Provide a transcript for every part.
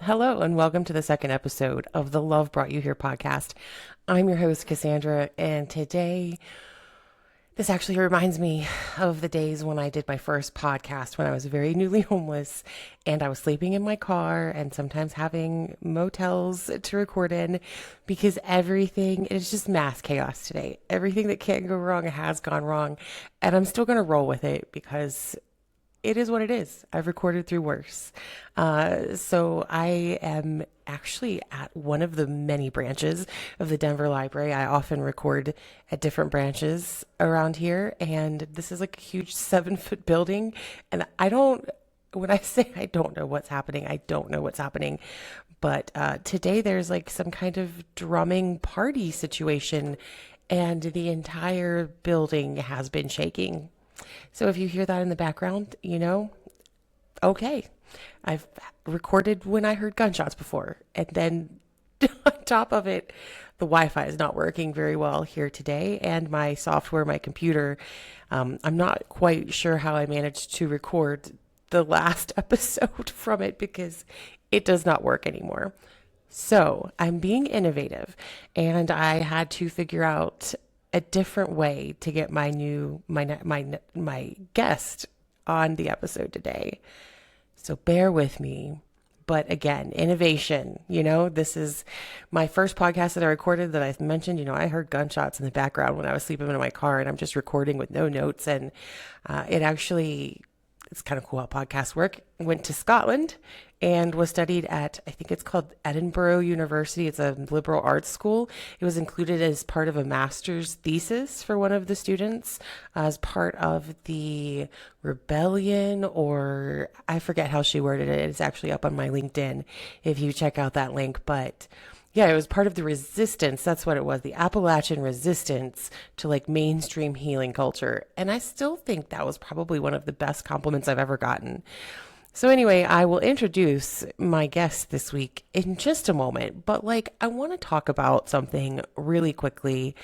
Hello, and welcome to the second episode of the Love Brought You Here podcast. I'm your host, Cassandra, and today this actually reminds me of the days when I did my first podcast when I was very newly homeless and I was sleeping in my car and sometimes having motels to record in because everything is just mass chaos today. Everything that can't go wrong has gone wrong, and I'm still going to roll with it because it is what it is. I've recorded through worse. So I am actually at one of the many branches of the Denver Library. I often record at different branches around here, and this is like a huge 7 foot building. And when I say I don't know what's happening, I don't know what's happening. But today there's like some kind of drumming party situation, and the entire building has been shaking. So if you hear that in the background, okay. I've recorded when I heard gunshots before. And then on top of it, the Wi-Fi is not working very well here today. And my software, my computer, I'm not quite sure how I managed to record the last episode from it because it does not work anymore. So I'm being innovative, and I had to figure out a different way to get my guest on the episode today. So bear with me. But again, innovation, this is my first podcast that I recorded that I mentioned. I heard gunshots in the background when I was sleeping in my car, and I'm just recording with no notes. And it's kind of cool how podcasts work. Went to Scotland and was studied at, I think it's called Edinburgh University. It's a liberal arts school. It was included as part of a master's thesis for one of the students as part of the rebellion, or I forget how she worded it. It's actually up on my LinkedIn if you check out that link. But yeah, it was part of the resistance. That's what it was. The Appalachian resistance to like mainstream healing culture. And I still think that was probably one of the best compliments I've ever gotten. So anyway, I will introduce my guest this week in just a moment, but I want to talk about something really quickly.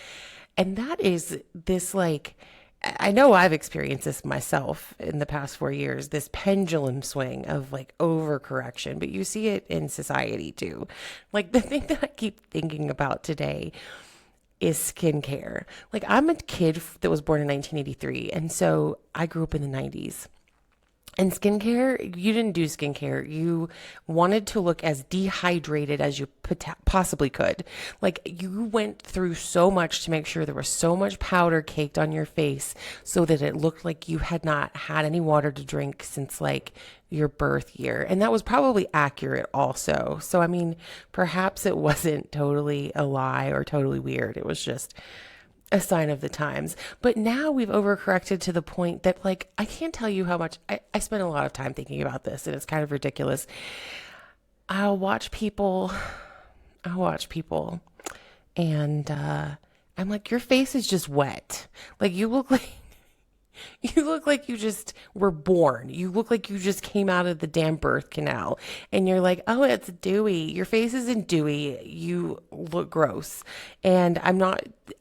And that is this I know I've experienced this myself in the past 4 years, this pendulum swing of overcorrection, but you see it in society too. The thing that I keep thinking about today is skincare. I'm a kid that was born in 1983, and so I grew up in the 90s. And skincare, you didn't do skincare. You wanted to look as dehydrated as you possibly could. You went through so much to make sure there was so much powder caked on your face so that it looked like you had not had any water to drink since your birth year. And that was probably accurate also. So, I mean, perhaps it wasn't totally a lie or totally weird. It was just a sign of the times. But now we've overcorrected to the point that I can't tell you how much I spend a lot of time thinking about this, and it's kind of ridiculous. I'll watch people and I'm like, your face is just wet. You look like you look like you just were born. You look like you just came out of the damn birth canal. And you're like, oh, it's dewy. Your face isn't dewy. You look gross. And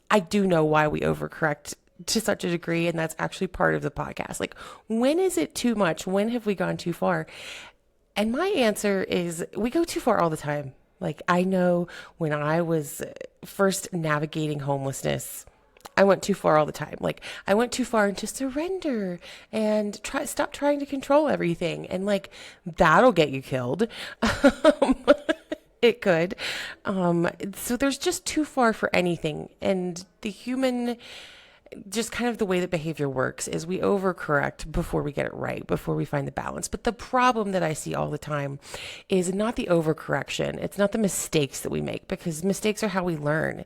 I do know why we overcorrect to such a degree. And that's actually part of the podcast. When is it too much? When have we gone too far? And my answer is we go too far all the time. I know when I was first navigating homelessness, I went too far all the time. I went too far into surrender and stop trying to control everything. And that'll get you killed. It could. So there's just too far for anything. And the human, just kind of the way that behavior works is we overcorrect before we get it right, before we find the balance. But the problem that I see all the time is not the overcorrection. It's not the mistakes that we make, because mistakes are how we learn.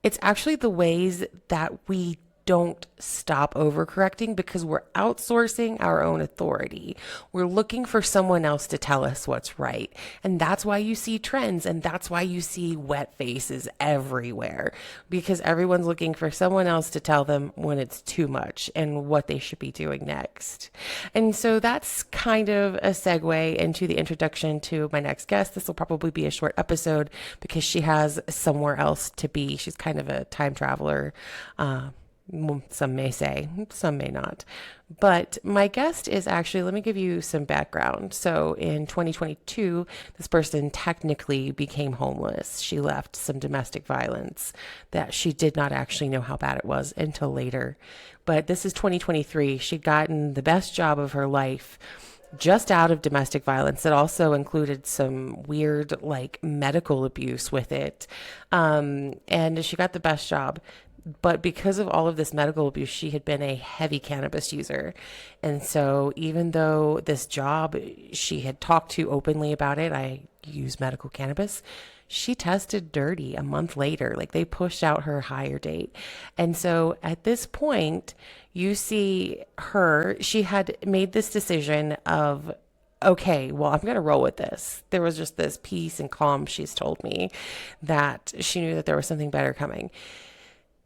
It's actually the ways that we don't stop overcorrecting because we're outsourcing our own authority. We're looking for someone else to tell us what's right. And that's why you see trends, and that's why you see wet faces everywhere, because everyone's looking for someone else to tell them when it's too much and what they should be doing next. And so that's kind of a segue into the introduction to my next guest. This will probably be a short episode because she has somewhere else to be. She's kind of a time traveler. Some may say, some may not. But my guest is actually, let me give you some background. So in 2022, this person technically became homeless. She left some domestic violence that she did not actually know how bad it was until later. But this is 2023. She'd gotten the best job of her life just out of domestic violence. It also included some weird, like, medical abuse with it. And she got the best job. But because of all of this medical abuse, she had been a heavy cannabis user. And so even though this job, she had talked to openly about it, I use medical cannabis, she tested dirty a month later. Like, they pushed out her hire date. And so at this point, you see her, she had made this decision of, okay, well, I'm going to roll with this. There was just this peace and calm, she's told me, that she knew that there was something better coming.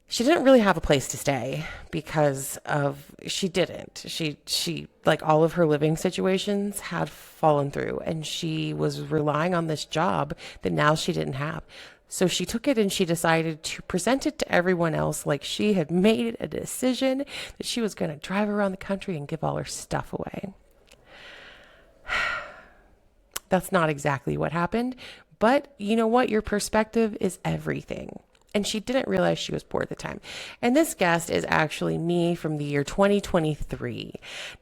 She didn't really have a place to stay because of, she didn't. She like, all of her living situations had fallen through, and she was relying on this job that now she didn't have. So she took it and she decided to present it to everyone else like she had made a decision that she was going to drive around the country and give all her stuff away. That's not exactly what happened, but you know what? Your perspective is everything. And she didn't realize she was poor at the time. And this guest is actually me from the year 2023.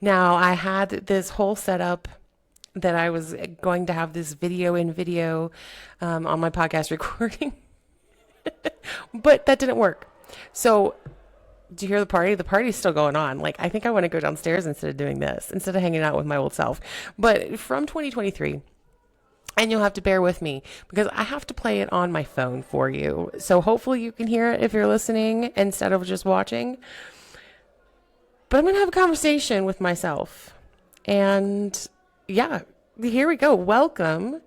Now, I had this whole setup that I was going to have this video on my podcast recording, but that didn't work. So, do you hear the party? The party's still going on. Like, I think I want to go downstairs instead of doing this, instead of hanging out with my old self. But from 2023, and you'll have to bear with me because I have to play it on my phone for you. So hopefully you can hear it if you're listening instead of just watching. But I'm going to have a conversation with myself. And yeah, here we go. Welcome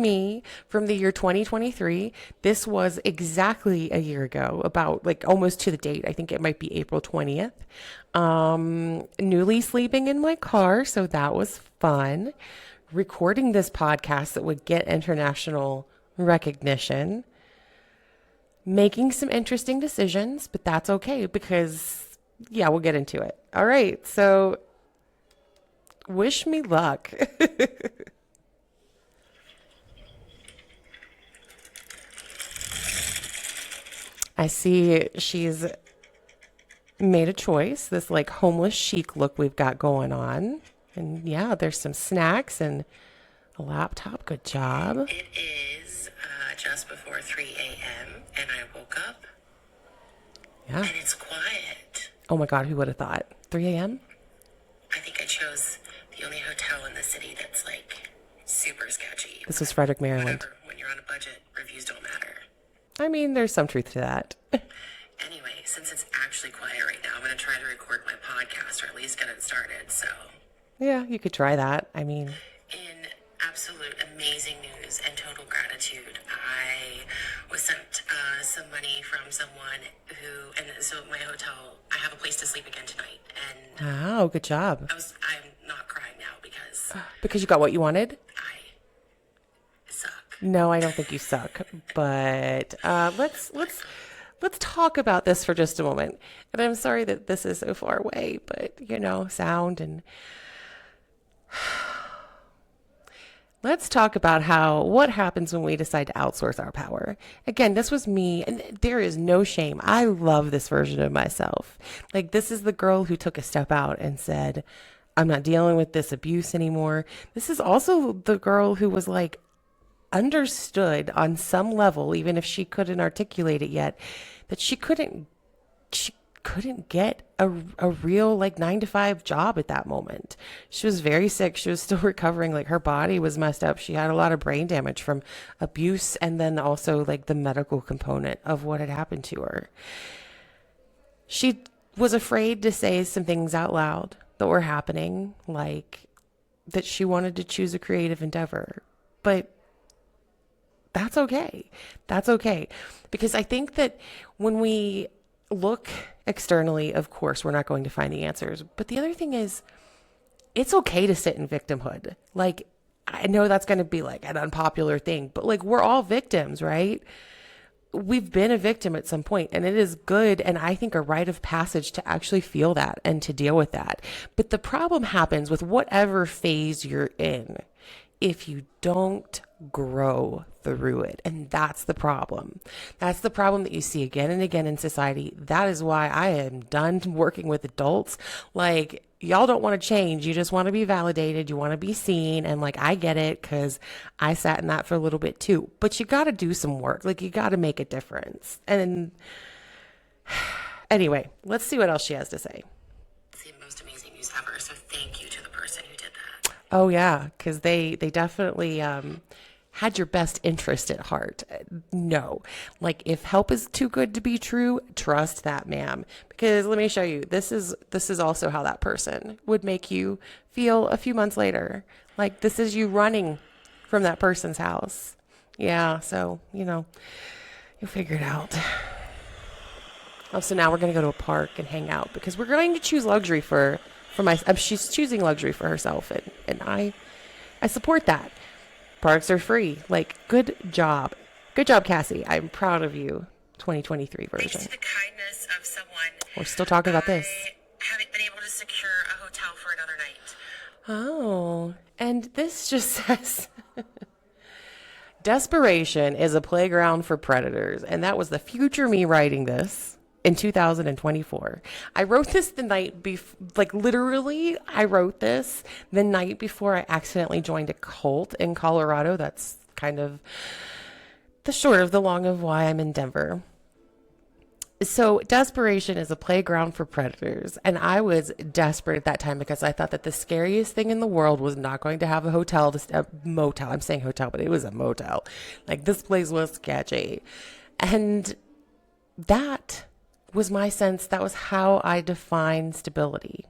me from the year 2023. This was exactly a year ago, about like almost to the date. I think it might be April 20th. Newly sleeping in my car. So that was fun. Recording this podcast that would get international recognition, making some interesting decisions, but that's okay because, yeah, we'll get into it. All right, so wish me luck. I see she's made a choice, this like homeless chic look we've got going on. And yeah, there's some snacks and a laptop. Good job. It is just before 3 a.m. and I woke up. Yeah. And it's quiet. Oh my God, who would have thought? 3 a.m.? I think I chose the only hotel in the city that's like super sketchy. This is Frederick, Maryland. Whatever, when you're on a budget, reviews don't matter. I mean, there's some truth to that. Anyway, since it's actually quiet right now, I'm going to try to record my podcast or at least get it started, so... Yeah, you could try that. I mean... In absolute amazing news and total gratitude, I was sent some money from someone who, and so my hotel, I have a place to sleep again tonight, and... Oh, good job. I'm not crying now because... Because you got what you wanted? I suck. No, I don't think you suck. But let's talk about this for just a moment. And I'm sorry that this is so far away, but, you know, sound and... Let's talk about what happens when we decide to outsource our power. Again, this was me, and there is no shame. I love this version of myself. Like, this is the girl who took a step out and said, I'm not dealing with this abuse anymore. This is also the girl who was like, understood on some level, even if she couldn't articulate it yet, that she couldn't get a real like 9-to-5 job at that moment. She was very sick. She was still recovering. Like, her body was messed up. She had a lot of brain damage from abuse and then also like the medical component of what had happened to her. She was afraid to say some things out loud that were happening, like that she wanted to choose a creative endeavor. But that's okay. That's okay. Because I think that when we look externally, of course, we're not going to find the answers. But the other thing is, it's okay to sit in victimhood. Like, I know that's going to be like an unpopular thing, but like, we're all victims, right? we've been a victim at some point, and it is good, and I think a rite of passage to actually feel that and to deal with that. But the problem happens with whatever phase you're in if you don't grow through it. And that's the problem. That's the problem that you see again and again in society. That is why I am done working with adults. Like, y'all don't want to change. You just want to be validated. You want to be seen. And like, I get it because I sat in that for a little bit too. But you got to do some work. Like, you got to make a difference. And anyway, let's see what else she has to say. It's the most amazing news ever. So thank you to the person who did that. Oh, yeah, because they definitely had your best interest at heart. No, like if help is too good to be true, trust that, ma'am. Because let me show you, this is also how that person would make you feel a few months later. Like this is you running from that person's house. Yeah, so you'll figure it out. Oh, so now we're gonna go to a park and hang out because we're going to choose luxury for my. She's choosing luxury for herself, and I support that. Parks are free. Like, good job, Cassie. I'm proud of you. 2023 version. Thanks to the kindness of someone, we're still talking about this. I haven't been able to secure a hotel for another night. Oh, and this just says. Desperation is a playground for predators, and that was the future me writing this in 2024. I wrote this the night before, like literally, I wrote this the night before I accidentally joined a cult in Colorado. That's kind of the short of the long of why I'm in Denver. So desperation is a playground for predators. And I was desperate at that time because I thought that the scariest thing in the world was not going to have a motel. I'm saying hotel, but it was a motel. Like this place was sketchy. And that was my sense. That was how I define stability.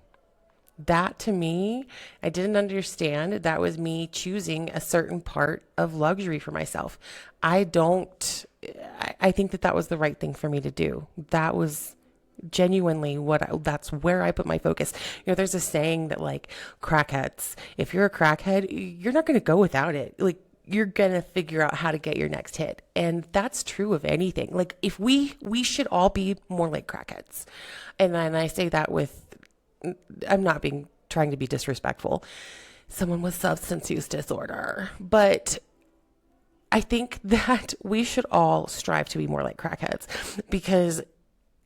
That to me, I didn't understand. That was me choosing a certain part of luxury for myself. I think that was the right thing for me to do. That was genuinely that's where I put my focus. There's a saying that like crackheads, if you're a crackhead, you're not going to go without it. Like you're going to figure out how to get your next hit. And that's true of anything. Like if we should all be more like crackheads. And then I say that I'm not trying to be disrespectful. Someone with substance use disorder, but I think that we should all strive to be more like crackheads because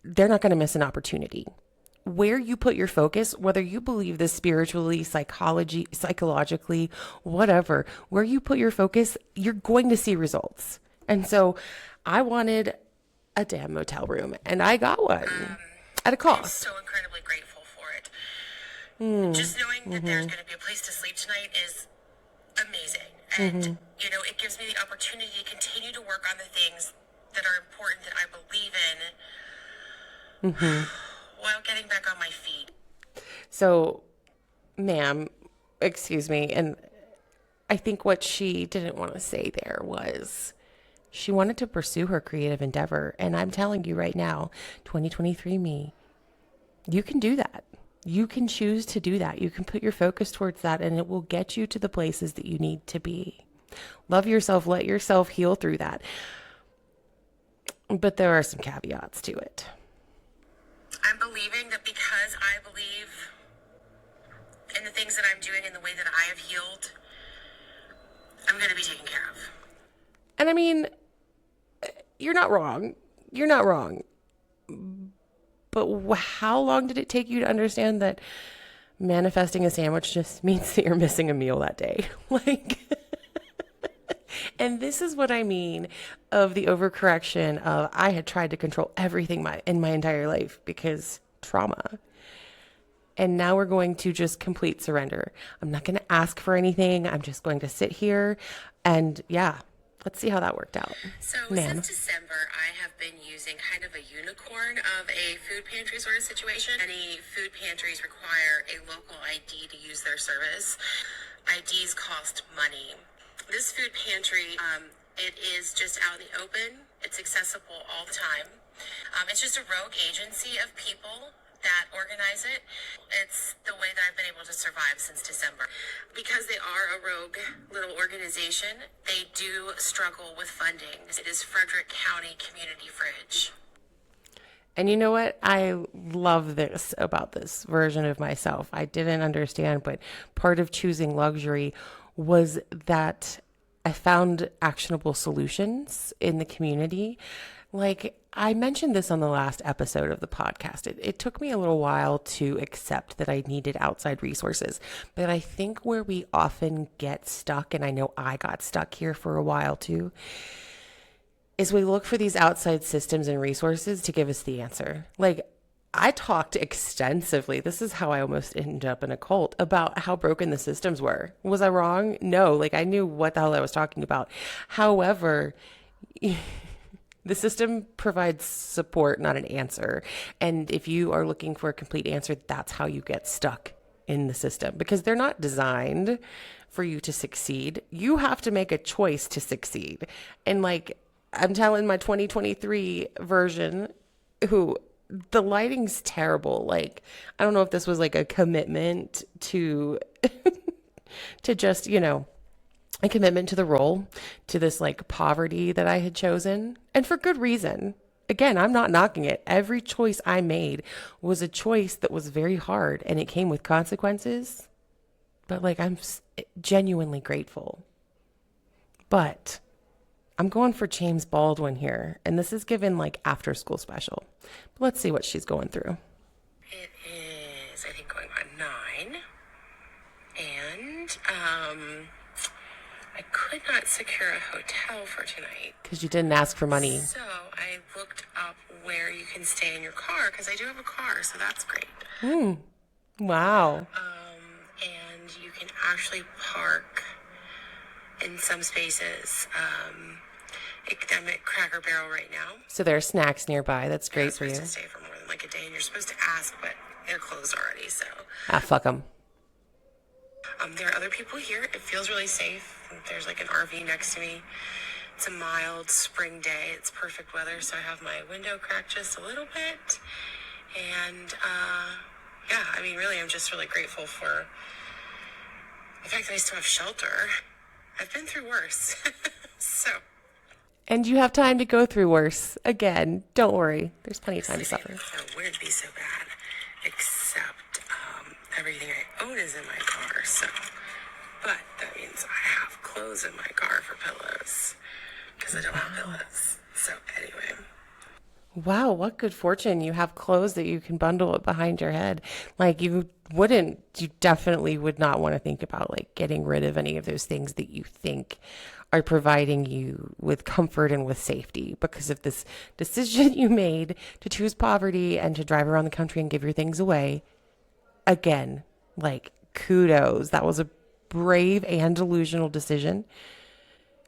they're not going to miss an opportunity. Where you put your focus, whether you believe this spiritually, psychologically, whatever, where you put your focus, you're going to see results. And so I wanted a damn motel room and I got one at a cost. I'm so incredibly grateful for it. Just knowing that there's going to be a place to sleep tonight is amazing. And, it gives me the opportunity to continue to work on the things that are important that I believe in while getting back on my feet. So, ma'am, excuse me. And I think what she didn't want to say there was she wanted to pursue her creative endeavor. And I'm telling you right now, 2023 me, you can do that. You can choose to do that. You can put your focus towards that and it will get you to the places that you need to be. Love yourself. Let yourself heal through that. But there are some caveats to it. I'm believing that because I believe in the things that I'm doing and the way that I have healed, I'm going to be taken care of. And I mean, you're not wrong. You're not wrong. But how long did it take you to understand that manifesting a sandwich just means that you're missing a meal that day? Like, and this is what I mean of the overcorrection of I had tried to control everything in my entire life because trauma. And now we're going to just complete surrender. I'm not going to ask for anything. I'm just going to sit here and let's see how that worked out. So since December, I have been using kind of a unicorn of a food pantry sort of situation. Many food pantries require a local ID to use their service. IDs cost money. This food pantry, it is just out in the open. It's accessible all the time. It's just a rogue agency of people that organize it. It's the way that I've been able to survive since December. Because they are a rogue little organization, they do struggle with funding. It is Frederick County Community Fridge. And you know what? I love this about this version of myself. I didn't understand, but part of choosing luxury was that I found actionable solutions in the community. Like I mentioned this on the last episode of the podcast. It took me a little while to accept that I needed outside resources. But I think where we often get stuck, and I know I got stuck here for a while too, is we look for these outside systems and resources to give us the answer. Like I talked extensively, this is how I almost ended up in a cult, about how broken the systems were. Was I wrong? No, like I knew what the hell I was talking about. However, the system provides support, not an answer. And if you are looking for a complete answer, that's how you get stuck in the system, because they're not designed for you to succeed. You have to make a choice to succeed. And like, I'm telling my 2023 version, who the lighting's terrible. Like, I don't know if this was like a commitment to, to just, a commitment to the role, to this like poverty that I had chosen, and for good reason. Again, I'm not knocking it. Every choice I made was a choice that was very hard and it came with consequences. But like, I'm genuinely grateful. But I'm going for James Baldwin here, and this is given like after school special. But let's see what she's going through. It is, I think, going on 9. And, I could not secure a hotel for tonight. Because you didn't ask for money. So I looked up where you can stay in your car, because I do have a car, so that's great. Wow. And you can actually park in some spaces. I'm at Cracker Barrel right now. So there are snacks nearby. That's great for You're you. supposed to stay for more than like a day, and you're supposed to ask, but they're closed already, so. Fuck them. There are other people here. It feels really safe. There's like an RV next to me. It's a mild spring day. It's perfect weather, so I have my window cracked just a little bit. And, yeah, I mean, really, I'm just really grateful for the fact that I still have shelter. I've been through worse. So. And you have time to go through worse. Again, don't worry. There's plenty of time to suffer. It wouldn't be so bad, except everything I own is in my car. So, but that means I have clothes in my car for pillows because I don't have pillows. So anyway. Wow, what good fortune. You have clothes that you can bundle it behind your head. Like you definitely would not want to think about like getting rid of any of those things that you think are providing you with comfort and with safety because of this decision you made to choose poverty and to drive around the country and give your things away. Again, like kudos. That was a brave and delusional decision.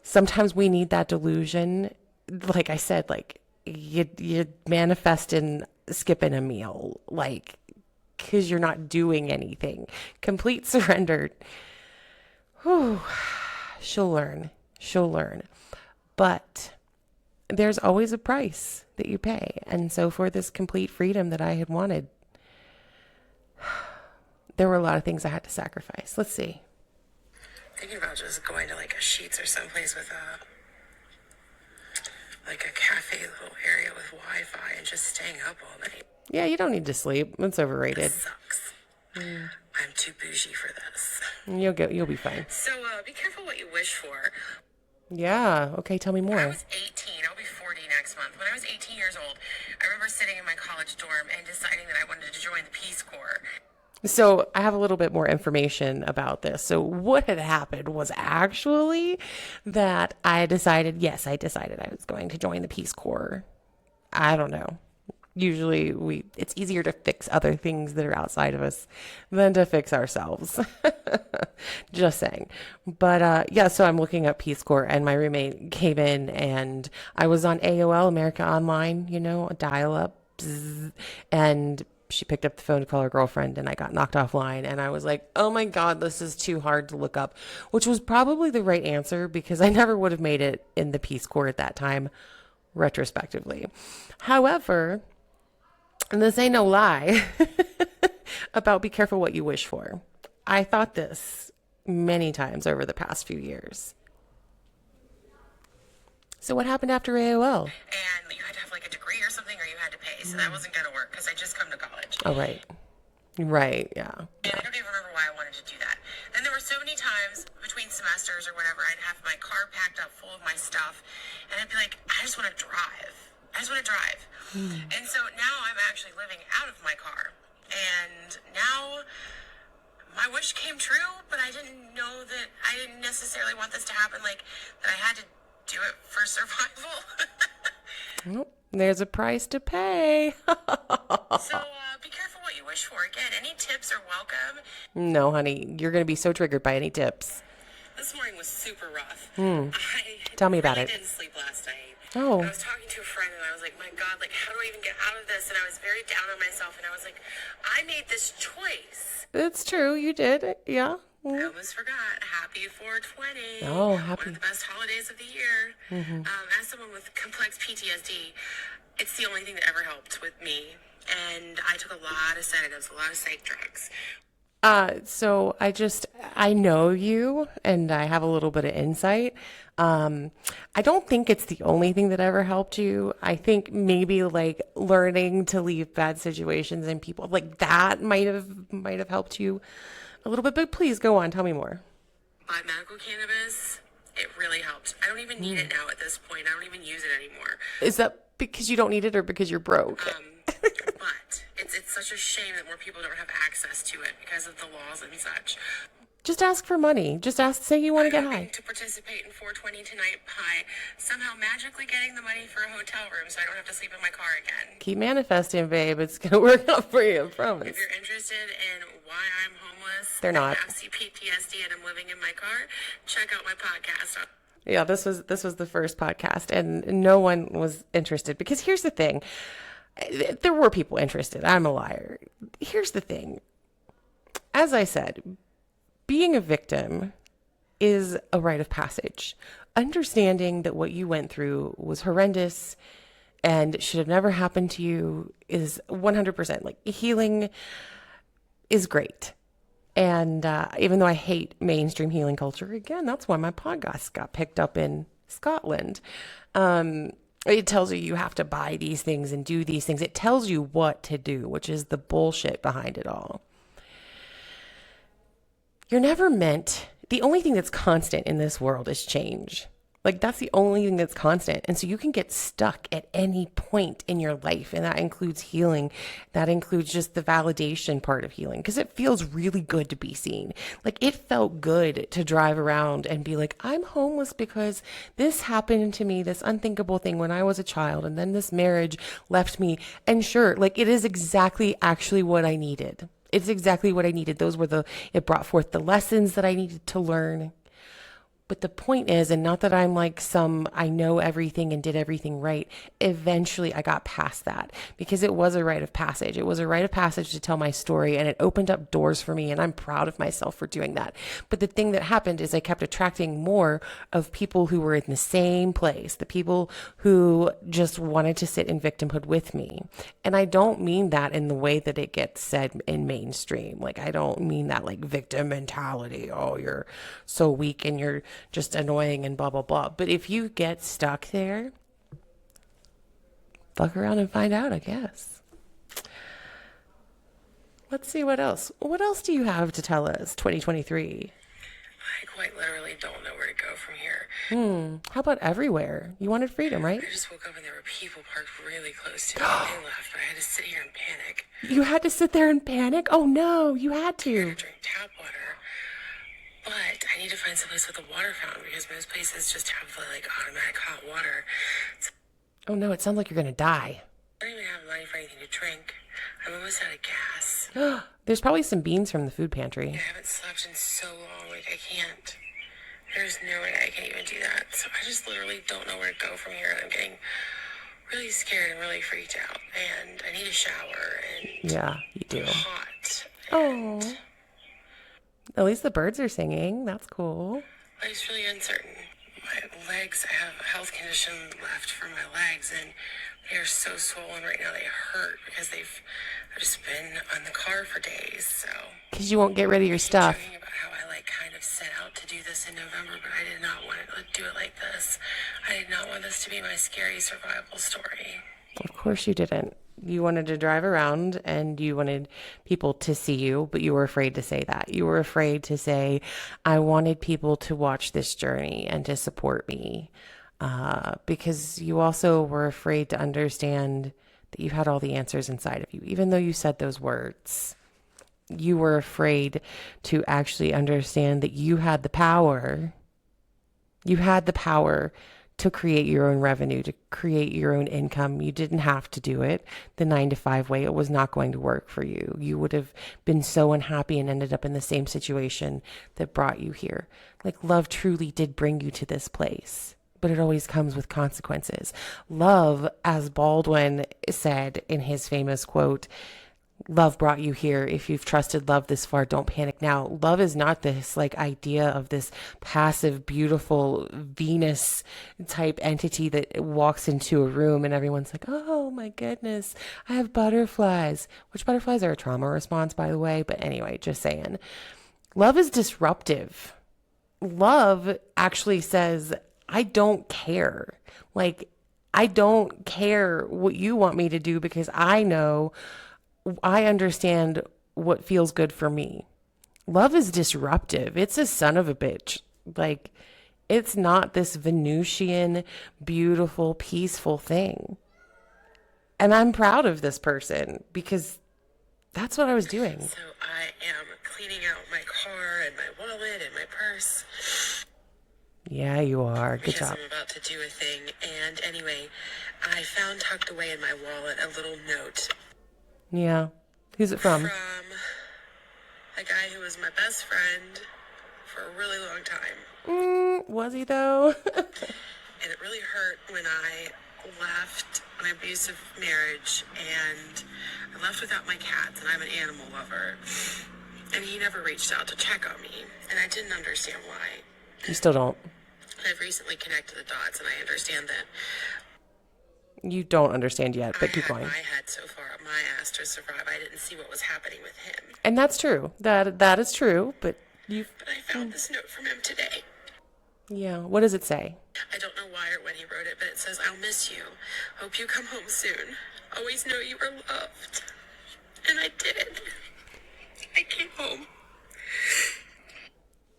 Sometimes we need that delusion. Like I said, like you manifest in skipping a meal, like, because you're not doing anything. Complete surrender. Whew. She'll learn. But there's always a price that you pay. And so for this complete freedom that I had wanted, there were a lot of things I had to sacrifice. Let's see. Thinking about just going to like a Sheets or someplace with like a cafe little area with Wi-Fi and just staying up all night. Yeah, you don't need to sleep. It's overrated. It sucks. I'm too bougie for this. You'll be fine. So be careful what you wish for. Yeah. Okay. Tell me When I more. was 18, I'll be 40 next month. When I was 18 years old, I remember sitting in my college dorm and deciding that I wanted to join the Peace Corps. So I have a little bit more information about this. So what had happened was actually that I decided I was going to join the Peace Corps. I don't know. Usually it's easier to fix other things that are outside of us than to fix ourselves. Just saying. But yeah, so I'm looking up Peace Corps and my roommate came in and I was on AOL, America Online, a dial-up. And she picked up the phone to call her girlfriend and I got knocked offline and I was like, oh my God, this is too hard to look up, which was probably the right answer because I never would have made it in the Peace Corps at that time, retrospectively. However, And this ain't no lie about be careful what you wish for. I thought this many times over the past few years. So what happened after AOL? And you had to have like a degree or something, or you had to pay. So that wasn't going to work because I just come to college. Oh, right. Right, yeah. And I don't even remember why I wanted to do that. And there were so many times between semesters or whatever, I'd have my car packed up full of my stuff. And I'd be like, I just want to drive. I just want to drive. And so now I'm actually living out of my car. And now my wish came true, but I didn't know that I didn't necessarily want this to happen, like that I had to do it for survival. Well, there's a price to pay. So be careful what you wish for. Again, any tips are welcome. No, honey, you're going to be so triggered by any tips. This morning was super rough. Tell me about really it. didn't sleep last night. Oh. I was talking to a friend and I was like, my God, like, how do I even get out of this? And I was very down on myself and I was like, I made this choice. It's true, you did. Yeah. I almost forgot. Happy 420. Oh, happy. One of the best holidays of the year. As someone with complex PTSD, it's the only thing that ever helped with me. And I took a lot of sedatives, a lot of psych drugs. So I know you and I have a little bit of insight. I don't think it's the only thing that ever helped you. I think maybe like learning to leave bad situations and people like that might have helped you a little bit, but please go on. Tell me more. But medical cannabis, it really helped. I don't even need it now at this point. I don't even use it anymore. Is that because you don't need it or because you're broke? But it's such a shame that more people don't have access to it because of the laws and such. Just ask for money. Just say you want to get I'm hoping high. to participate in 420 tonight by somehow magically getting the money for a hotel room so I don't have to sleep in my car again. Keep manifesting, babe. It's going to work out for you, I promise. If you're interested in why I'm homeless, They're not. I have CPTSD and I'm living in my car, check out my podcast. Yeah, this was the first podcast and no one was interested because here's the thing. There were people interested. I'm a liar. Here's the thing. As I said, being a victim is a rite of passage. Understanding that what you went through was horrendous and should have never happened to you is 100%. Like, healing is great. And even though I hate mainstream healing culture, again, that's why my podcast got picked up in Scotland. It tells you have to buy these things and do these things. It tells you what to do, which is the bullshit behind it all. You're never meant, the only thing that's constant in this world is change. Like, that's the only thing that's constant. And so you can get stuck at any point in your life. And that includes healing. That includes just the validation part of healing. Because it feels really good to be seen. Like, it felt good to drive around and be like, I'm homeless because this happened to me, this unthinkable thing when I was a child. And then this marriage left me. And sure, like, it is exactly actually what I needed. It's exactly what I needed. It brought forth the lessons that I needed to learn. But the point is, and not that I'm like I know everything and did everything right. Eventually I got past that because it was a rite of passage. It was a rite of passage to tell my story and it opened up doors for me and I'm proud of myself for doing that. But the thing that happened is I kept attracting more of people who were in the same place, the people who just wanted to sit in victimhood with me. And I don't mean that in the way that it gets said in mainstream. Like, I don't mean that like victim mentality. Oh, you're so weak and you're just annoying and blah, blah, blah. But if you get stuck there, fuck around and find out, I guess. Let's see what else. What else do you have to tell us, 2023? I quite literally don't know where to go from here. How about everywhere? You wanted freedom, right? I just woke up and there were people parked really close to me and they left, but I had to sit here and panic. You had to sit there and panic? Oh no, you had I to. drink tap water. But I need to find someplace with a water fountain because most places just have like automatic hot water. So Oh no, it sounds like you're gonna die. I don't even have money for anything to drink. I'm almost out of gas. There's probably some beans from the food pantry. I haven't slept in so long. Like, I can't. There's no way I can even do that. So I just literally don't know where to go from here. I'm getting really scared and really freaked out. And I need a shower. And Yeah, you do. I'm hot. Oh. At least the birds are singing. That's cool. Life's really uncertain. my legs, I have a health condition left for my legs, and they are so swollen right now. They hurt because I've just been on the car for days. So Because you won't get rid of your stuff. joking about how I kind of set out to do this in November, but I did not want to do it like this. I did not want this to be my scary survival story. Of course you didn't. You wanted to drive around and you wanted people to see you, but you were afraid to say that. You were afraid to say, I wanted people to watch this journey and to support me. Because you also were afraid to understand that you had all the answers inside of you. Even though you said those words, you were afraid to actually understand that you had the power. You had the power to create your own revenue, to create your own income. You didn't have to do it the 9 to 5 way. It was not going to work for you. You would have been so unhappy and ended up in the same situation that brought you here. Like, love truly did bring you to this place, but it always comes with consequences. Love, as Baldwin said in his famous quote, love brought you here. If you've trusted love this far, don't panic now. Love is not this idea of this passive, beautiful Venus type entity that walks into a room and everyone's like, oh my goodness, I have butterflies, which butterflies are a trauma response, by the way. But anyway, just saying, love is disruptive. Love actually says, I don't care. I don't care what you want me to do because I understand what feels good for me. Love is disruptive. It's a son of a bitch. It's not this Venusian, beautiful, peaceful thing. And I'm proud of this person because that's what I was doing. So I am cleaning out my car and my wallet and my purse. Yeah, you are. Good Because job. I'm about to do a thing. And anyway, I found tucked away in my wallet a little note. Yeah. Who's it from? From a guy who was my best friend for a really long time. Was he though? And it really hurt when I left an abusive marriage and I left without my cats, and I'm an animal lover. And he never reached out to check on me, and I didn't understand why. You still don't. I've recently connected the dots, and I understand that You don't understand yet, but keep I going. had my head so far up my ass to survive. I didn't see what was happening with him. And that's true. That is true, but But I found this note from him today. yeah, what does it say? I don't know why or when he wrote it, but it says, I'll miss you. Hope you come home soon. Always know you are loved. And I did. I came home.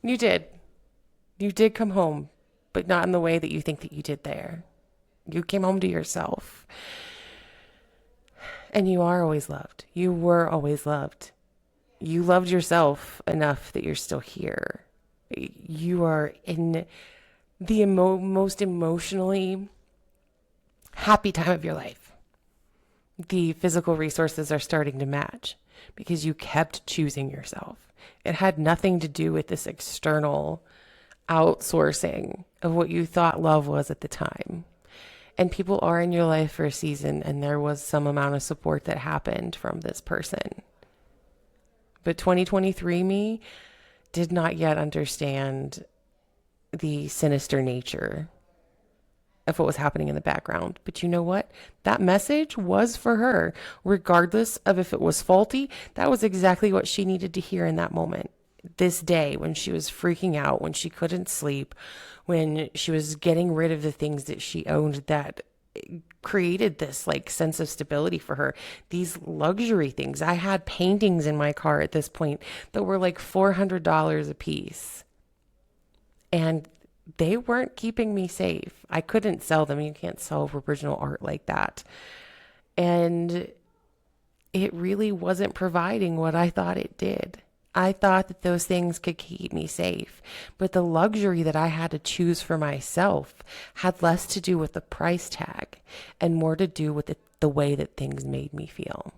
You did. You did come home, but not in the way that you think that you did there. You came home to yourself. And you are always loved. You were always loved. You loved yourself enough that you're still here. You are in the most emotionally happy time of your life. The physical resources are starting to match because you kept choosing yourself. It had nothing to do with this external outsourcing of what you thought love was at the time. And people are in your life for a season, and there was some amount of support that happened from this person. But 2023 me did not yet understand the sinister nature of what was happening in the background. But you know what? That message was for her. Regardless of if it was faulty, that was exactly what she needed to hear in that moment. This day, when she was freaking out, when she couldn't sleep, when she was getting rid of the things that she owned that created this sense of stability for her, these luxury things. I had paintings in my car at this point that were like $400 a piece, and they weren't keeping me safe. I couldn't sell them. You can't sell original art like that. And it really wasn't providing what I thought it did. I thought that those things could keep me safe, but the luxury that I had to choose for myself had less to do with the price tag and more to do with the way that things made me feel.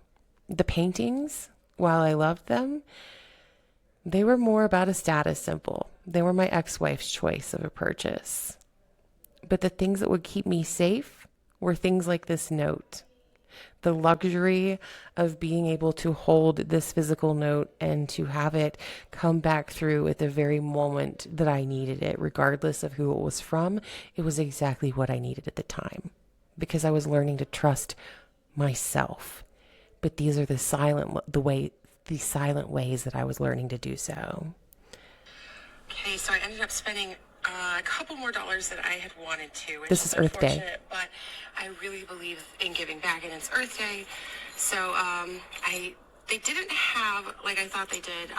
The paintings, while I loved them, they were more about a status symbol. They were my ex-wife's choice of a purchase. But the things that would keep me safe were things like this note. The luxury of being able to hold this physical note and to have it come back through at the very moment that I needed it, regardless of who it was from. It was exactly what I needed at the time because I was learning to trust myself. But these are the silent ways that I was learning to do so. Okay, so I ended up spending a couple more dollars than I had wanted to, which This is Earth Day. But I really believe in giving back, and it's Earth Day. So they didn't have, like I thought they did,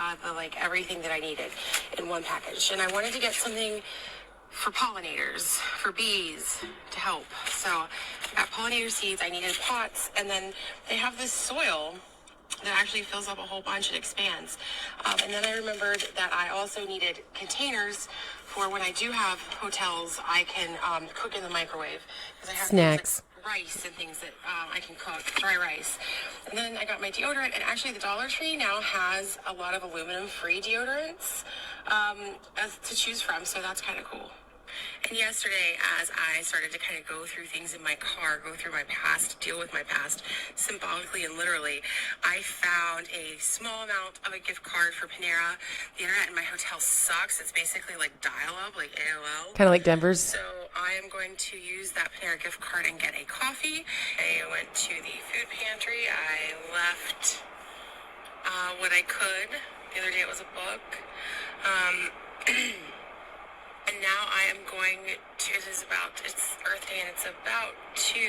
everything that I needed in one package. And I wanted to get something for pollinators, for bees to help. So I got pollinator seeds, I needed pots, and then they have this soil that actually fills up a whole bunch and expands. And then I remembered that I also needed containers for when I do have hotels, I can cook in the microwave. Because I have snacks, rice and things that I can cook, dry rice. And then I got my deodorant, and actually the Dollar Tree now has a lot of aluminum-free deodorants to choose from, so that's kind of cool. And yesterday, as I started to kind of go through things in my car, go through my past, deal with my past, symbolically and literally, I found a small amount of a gift card for Panera. The internet in my hotel sucks. It's basically like dial-up, like AOL. kind of like Denver's. So I am going to use that Panera gift card and get a coffee. I went to the food pantry. I left what I could. The other day it was a book. And now I am going to, it's Earth Day and it's about to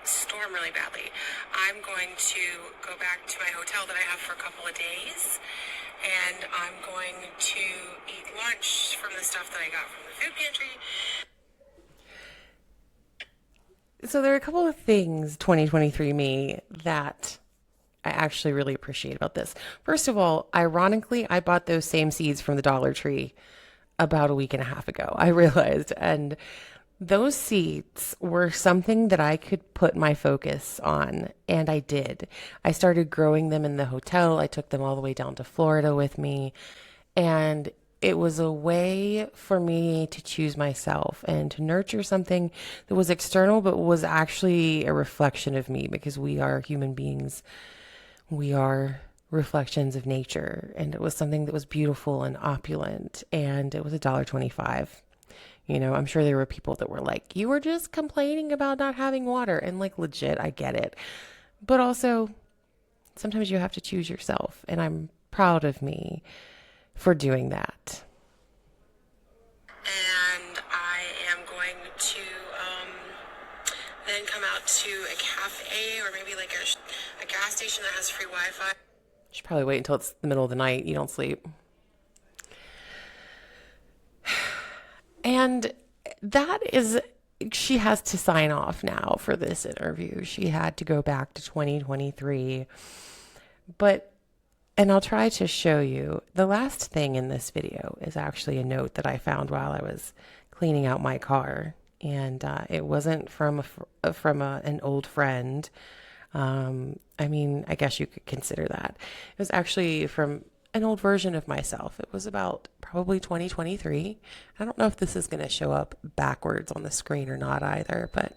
storm really badly. I'm going to go back to my hotel that I have for a couple of days, and I'm going to eat lunch from the stuff that I got from the food pantry. So there are a couple of things 2023 me that I actually really appreciate about this. First of all, ironically, I bought those same seeds from the Dollar Tree about a week and a half ago, I realized. And those seeds were something that I could put my focus on. And I did. I started growing them in the hotel. I took them all the way down to Florida with me. And it was a way for me to choose myself and to nurture something that was external, but was actually a reflection of me, because we are human beings. We are reflections of nature, and it was something that was beautiful and opulent, and it was $1.25. You know, I'm sure there were people that were like, you were just complaining about not having water, and like, legit, I get it, but also sometimes you have to choose yourself, and I'm proud of me for doing that. And I am going to then come out to a cafe or maybe like a gas station that has free Wi-Fi. You should probably wait until it's the middle of the night. You don't sleep. And that is, she has to sign off now for this interview. She had to go back to 2023. And I'll try to show you. The last thing in this video is actually a note that I found while I was cleaning out my car. And it wasn't from an old friend. I mean, I guess you could consider that. It was actually from an old version of myself. It was about probably 2023. I don't know if this is going to show up backwards on the screen or not either, but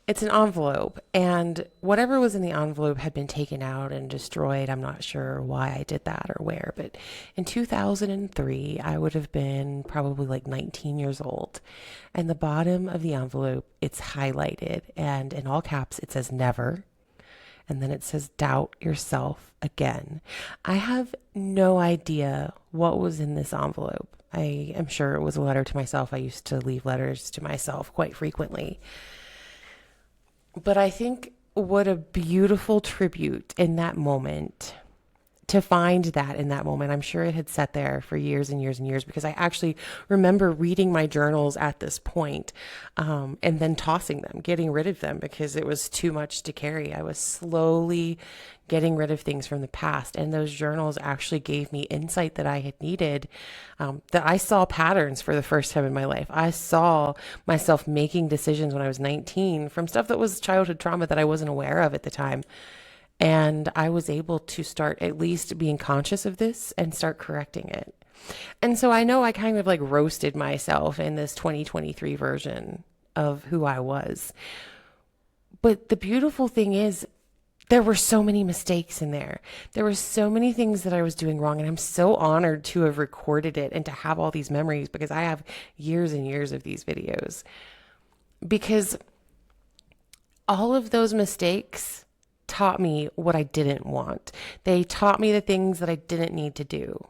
it's an envelope, and whatever was in the envelope had been taken out and destroyed. I'm not sure why I did that or where, but in 2003, I would have been probably like 19 years old. And the bottom of the envelope, it's highlighted, and in all caps, it says never. And then it says doubt yourself again. I have no idea what was in this envelope. I am sure it was a letter to myself. I used to leave letters to myself quite frequently. But I think what a beautiful tribute in that moment, to find that in that moment. I'm sure it had sat there for years and years and years, because I actually remember reading my journals at this point, and then tossing them, getting rid of them because it was too much to carry. I was slowly getting rid of things from the past, and those journals actually gave me insight that I had needed, that I saw patterns for the first time in my life. I saw myself making decisions when I was 19 from stuff that was childhood trauma that I wasn't aware of at the time. And I was able to start at least being conscious of this and start correcting it. And so I know I kind of like roasted myself in this 2023 version of who I was. But the beautiful thing is, there were so many mistakes in there. There were so many things that I was doing wrong. And I'm so honored to have recorded it and to have all these memories, because I have years and years of these videos. Because all of those mistakes taught me what I didn't want. They taught me the things that I didn't need to do.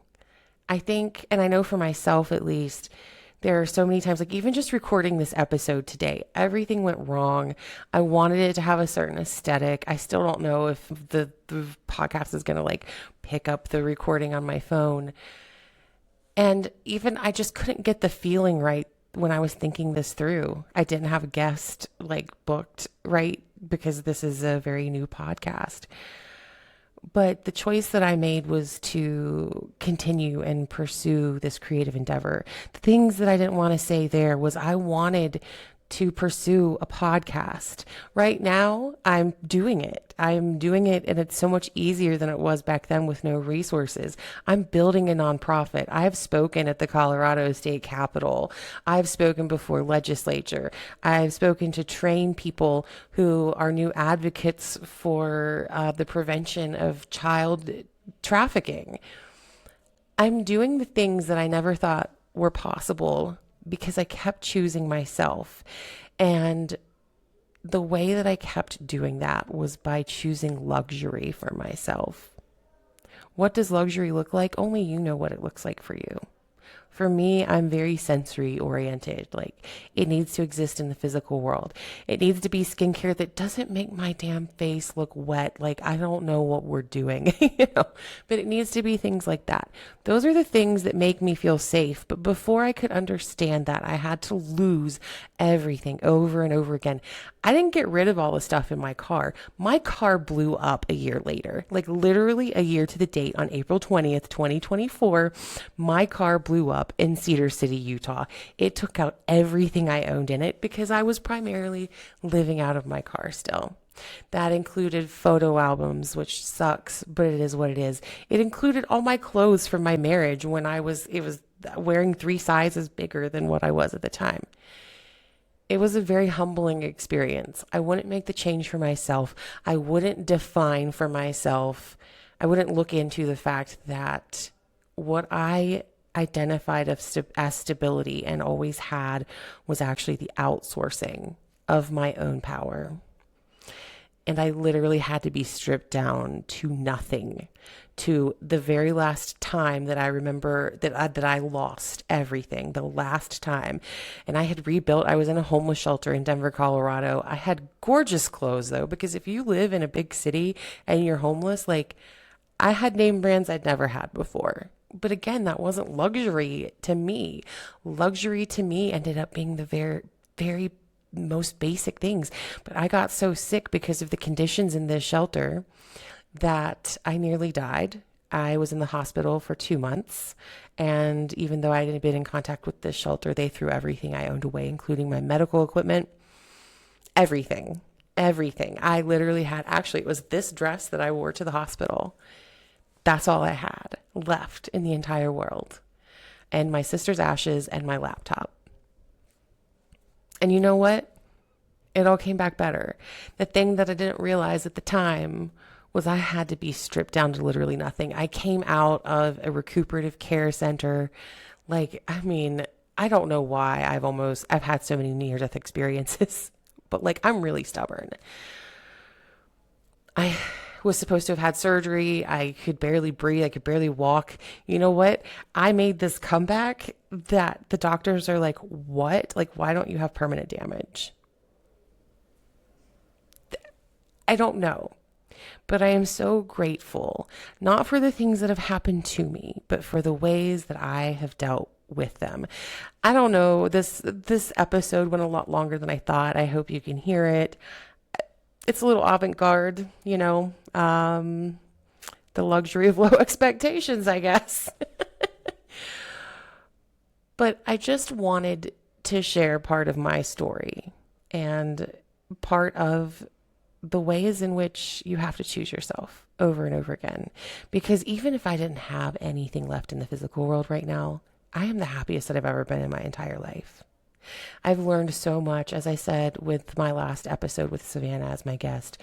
I think, and I know for myself at least, there are so many times, like even just recording this episode today, everything went wrong. I wanted it to have a certain aesthetic. I still don't know if the podcast is going to like pick up the recording on my phone. And even I just couldn't get the feeling right when I was thinking this through. I didn't have a guest like booked, right? Because this is a very new podcast. But the choice that I made was to continue and pursue this creative endeavor. The things that I didn't want to say there was I wanted to pursue a podcast. Right now, I'm doing it. I'm doing it, and it's so much easier than it was back then with no resources. I'm building a nonprofit. I've spoken at the Colorado State Capitol. I've spoken before legislature. I've spoken to train people who are new advocates for the prevention of child trafficking. I'm doing the things that I never thought were possible because I kept choosing myself. And the way that I kept doing that was by choosing luxury for myself. What does luxury look like? Only you know what it looks like for you. For me, I'm very sensory oriented. Like, it needs to exist in the physical world. It needs to be skincare that doesn't make my damn face look wet. Like, I don't know what we're doing, but it needs to be things like that. Those are the things that make me feel safe. But before I could understand that, I had to lose everything over and over again. I didn't get rid of all the stuff in my car. My car blew up a year later, like literally a year to the date on April 20th, 2024. My car blew up in Cedar City, Utah. It took out everything I owned in it because I was primarily living out of my car still. That included photo albums, which sucks, but it is what it is. It included all my clothes from my marriage when it was wearing 3 sizes bigger than what I was at the time. It was a very humbling experience. I wouldn't make the change for myself. I wouldn't define for myself. I wouldn't look into the fact that what I identified as stability and always had was actually the outsourcing of my own power. And I literally had to be stripped down to nothing, to the very last time that I remember that I lost everything, the last time. And I had rebuilt. I was in a homeless shelter in Denver, Colorado. I had gorgeous clothes though, because if you live in a big city and you're homeless, like I had name brands I'd never had before. But again, that wasn't luxury to me. Luxury to me ended up being the very, very most basic things. But I got so sick because of the conditions in this shelter that I nearly died. I was in the hospital for 2 months. And even though I hadn't been in contact with this shelter, they threw everything I owned away, including my medical equipment, everything. I literally had, actually, it was this dress that I wore to the hospital. That's all I had left in the entire world. And my sister's ashes and my laptop. And you know what? It all came back better. The thing that I didn't realize at the time was I had to be stripped down to literally nothing. I came out of a recuperative care center. Like, I mean, I don't know why I've had so many near-death experiences, but like, I'm really stubborn. I was supposed to have had surgery. I could barely breathe. I could barely walk. You know what? I made this comeback that the doctors are like, what? Like, why don't you have permanent damage? I don't know. But I am so grateful, not for the things that have happened to me, but for the ways that I have dealt with them. I don't know. This episode went a lot longer than I thought. I hope you can hear it. It's a little avant-garde, the luxury of low expectations, I guess. But I just wanted to share part of my story and part of the ways in which you have to choose yourself over and over again. Because even if I didn't have anything left in the physical world right now, I am the happiest that I've ever been in my entire life. I've learned so much, as I said with my last episode with Savannah as my guest.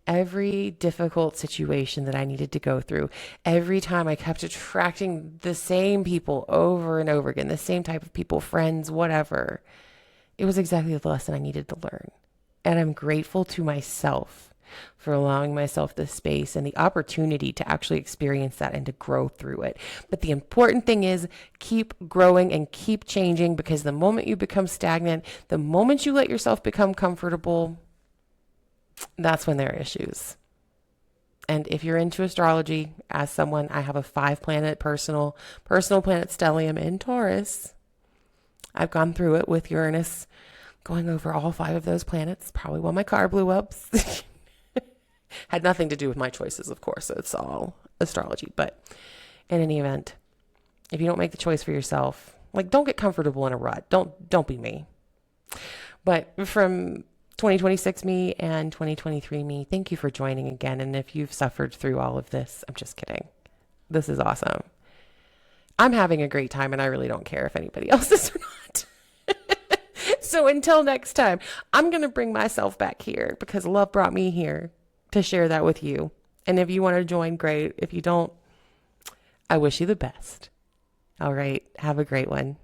Every difficult situation that I needed to go through, every time I kept attracting the same people over and over again, the same type of people, friends, whatever, it was exactly the lesson I needed to learn. And I'm grateful to myself for allowing myself the space and the opportunity to actually experience that and to grow through it. But the important thing is keep growing and keep changing, because the moment you become stagnant, the moment you let yourself become comfortable, that's when there are issues. And if you're into astrology, as someone, I have a 5-planet personal planet stellium in Taurus. I've gone through it with Uranus going over all 5 of those planets, probably while my car blew up. Had nothing to do with my choices, of course. It's all astrology. But in any event, if you don't make the choice for yourself, like, don't get comfortable in a rut. Don't be me. But from 2026 me and 2023 me, thank you for joining again. And if you've suffered through all of this, I'm just kidding. This is awesome. I'm having a great time, and I really don't care if anybody else is or not. So until next time, I'm going to bring myself back here because love brought me here to share that with you. And if you want to join, great. If you don't, I wish you the best. All right. Have a great one.